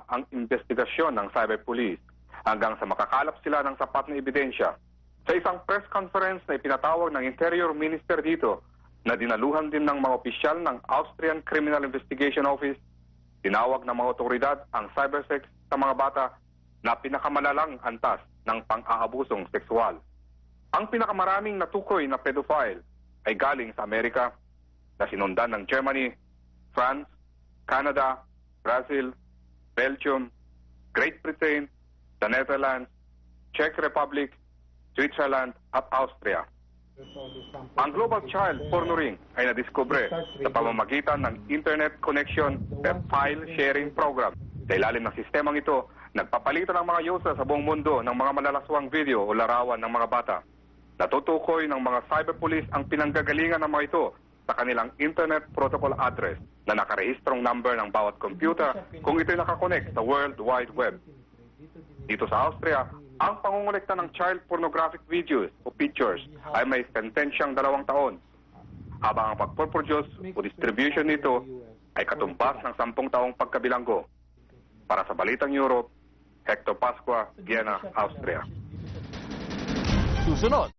ang investigasyon ng cyber police hanggang sa makakalap sila ng sapat na ebidensya. Sa isang press conference na ipinatawag ng Interior Minister dito, na dinaluhan din ng mga opisyal ng Austrian Criminal Investigation Office, tinawag ng mga otoridad ang cybersex sa mga bata na pinakamalalang antas ng pang-aabusong sexual. Ang pinakamaraming natukoy na pedophile ay galing sa Amerika, na sinundan ng Germany, France, Canada, Brazil, Belgium, Great Britain, the Netherlands, Czech Republic, Switzerland at Austria. Ang Global Child Porno Ring ay nadiskubre sa pamamagitan ng Internet Connection at File Sharing Program. Sa ilalim ng sistemang ito, nagpapalitan ng mga user sa buong mundo ng mga malalaswang video o larawan ng mga bata. Natutukoy ng mga cyber police ang pinanggagalingan ng mga ito sa kanilang Internet Protocol address na nakarehistrong number ng bawat computer kung ito'y nakakonect sa World Wide Web. Dito sa Austria, ang pangungulekta ng child pornographic videos o pictures ay may sentensyang 2 taon, habang ang pagproduce o distribution nito ay katumbas ng 10 taong pagkabilanggo. Para sa Balitang Europe, Hector Pascua, Vienna, Austria. Susunod,